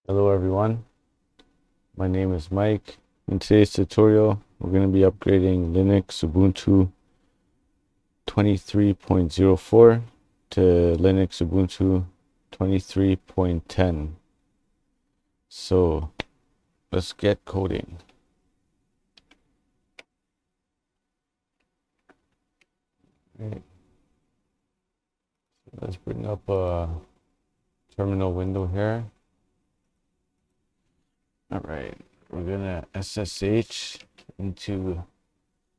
Hello everyone, my name is Mike. In today's tutorial, we're going to be upgrading Linux Ubuntu 23.04 to Linux Ubuntu 23.10. So let's get coding. Right. Let's bring up a terminal window here. All right, we're gonna SSH into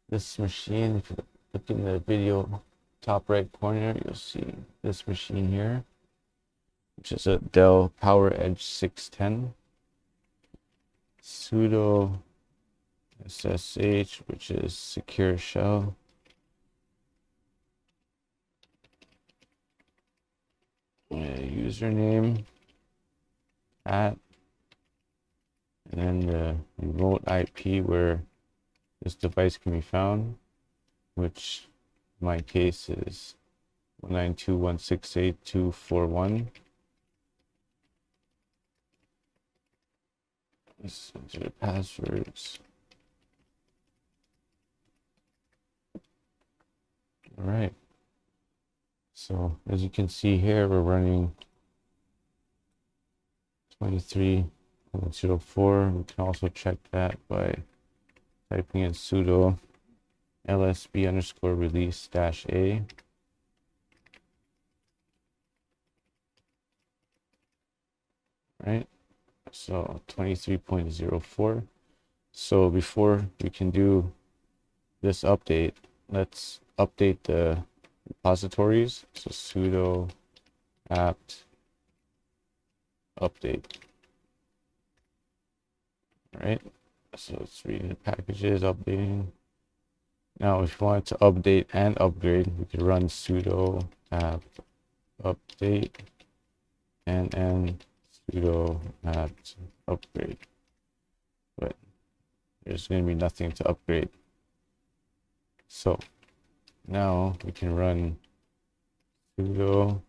this machine. If you look in the video top right corner, you'll see this machine here, which is a Dell PowerEdge 610. Sudo SSH, which is secure shell. Username at, and then the remote IP where this device can be found, which in my case is 192.168.241. Let's enter the passwords. All right. So as you can see here, we're running 23.04. We can also check that by typing in sudo lsb_release-a. Right, so 23.04. So before we can do this update, let's update the repositories. So sudo apt update. All right, so it's reading the packages, updating. Now if you want to update and upgrade, we could run sudo apt update and sudo apt upgrade, but there's going to be nothing to upgrade. So now we can run sudo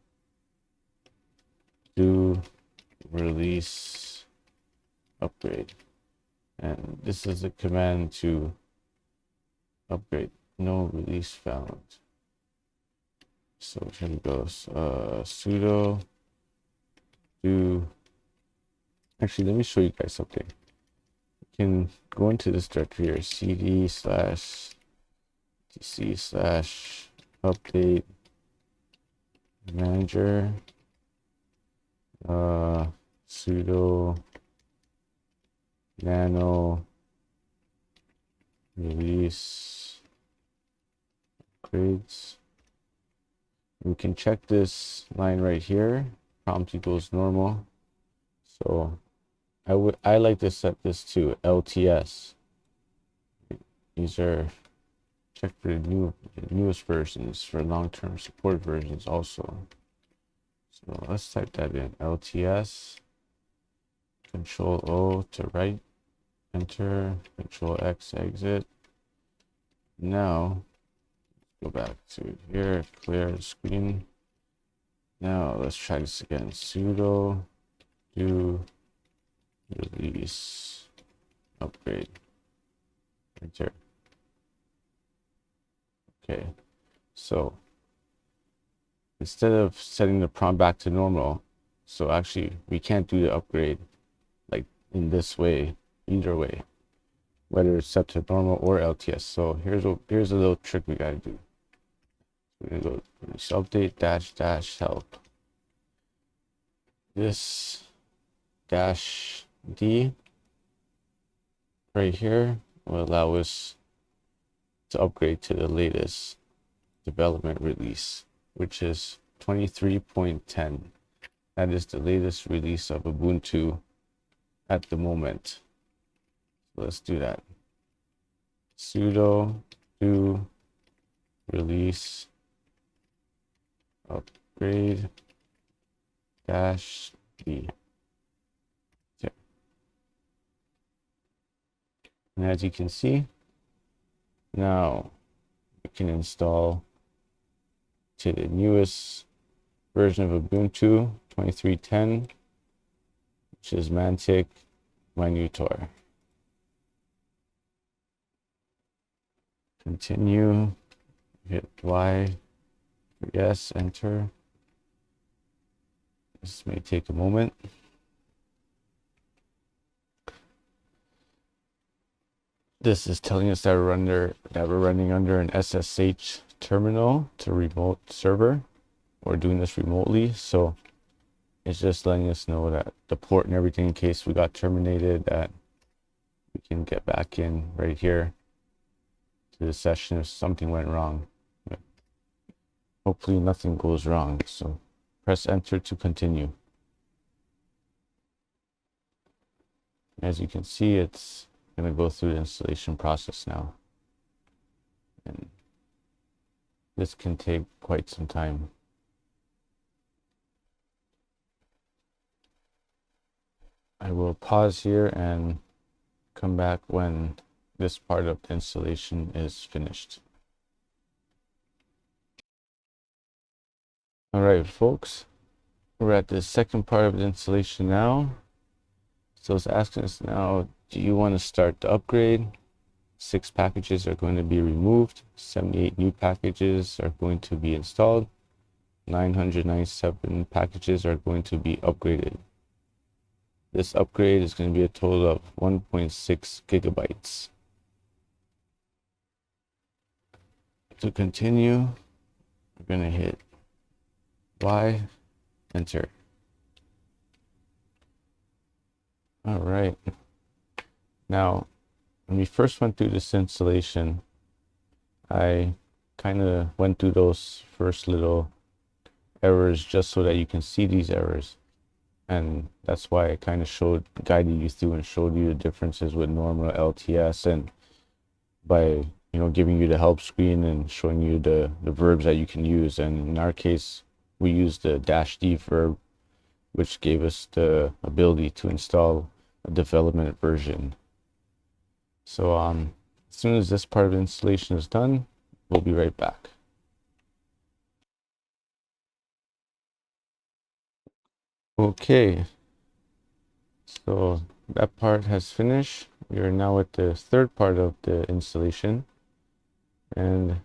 do release upgrade, and this is a command to upgrade. No release found. So we're going to go sudo do. Actually, let me show you guys something. You can go into this directory here, cd/etc/update manager, sudo nano release upgrades. We can check this line right here. Prompt equals normal. So I like to set this to LTS. These are check for the newest versions, for long-term support versions also. So let's type that in, LTS, Control O to write, enter, Control X exit. Now go back to here, clear the screen. Now let's try this again, sudo do release upgrade, enter. Okay, so instead of setting the prompt back to normal, so actually we can't do the upgrade like in this way, either way, whether it's set to normal or LTS. So here's a little trick we got to do. We're gonna go update -- help. This -d right here will allow us to upgrade to the latest development release, which is 23.10. That is the latest release of Ubuntu at the moment. So let's do that. Sudo do release upgrade -d. Okay. And as you can see, now we can install to the newest version of Ubuntu 23.10. which is Mantic Minotaur. Continue, hit Y, yes, enter. This may take a moment. This is telling us that we're running under an SSH terminal to remote server. We're doing this remotely, so it's just letting us know that the port and everything, in case we got terminated, that we can get back in right here to the session if something went wrong. But hopefully nothing goes wrong, so press enter to continue. As you can see, it's going to go through the installation process now, and this can take quite some time. I will pause here and come back when this part of the installation is finished. All right, folks, we're at the second part of the installation now. So it's asking us now, do you want to start the upgrade? 6 packages are going to be removed. 78 new packages are going to be installed. 997 packages are going to be upgraded. This upgrade is going to be a total of 1.6 gigabytes. To continue, we're going to hit Y, enter. All right. Now, when we first went through this installation, I kind of went through those first little errors just so that you can see these errors. And that's why I kind of guided you through and showed you the differences with normal LTS, and by giving you the help screen and showing you the verbs that you can use. And in our case, we used the -d verb, which gave us the ability to install a development version. So as soon as this part of the installation is done, we'll be right back. Okay, so that part has finished. We are now at the third part of the installation, and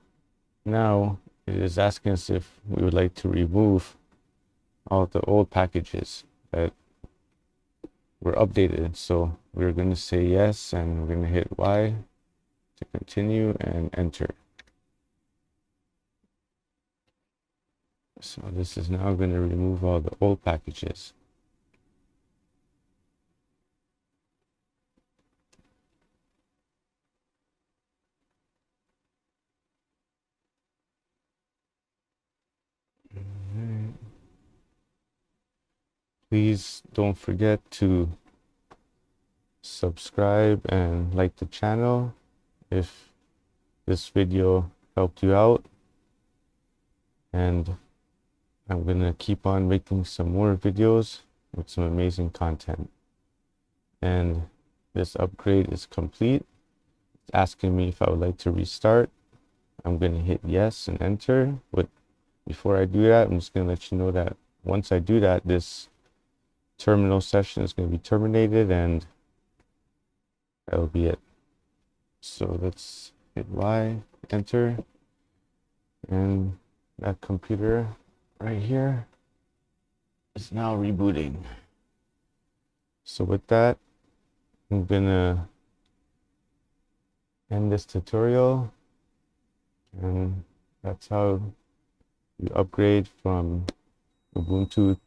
now it is asking us if we would like to remove all the old packages that were updated. So we're going to say yes, and we're going to hit Y to continue and enter. So this is now going to remove all the old packages. Please don't forget to subscribe and like the channel if this video helped you out. And I'm going to keep on making some more videos with some amazing content. And this upgrade is complete. It's asking me if I would like to restart. I'm going to hit yes and enter. But before I do that, I'm just going to let you know that once I do that, this terminal session is going to be terminated, and that'll be it. So let's hit Y, enter, and that computer right here is now rebooting. So with that, I'm gonna end this tutorial, and that's how you upgrade from Ubuntu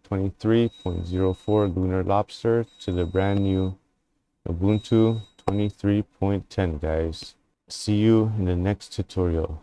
23.04 Lunar Lobster to the brand new Ubuntu 23.10, guys. See you in the next tutorial.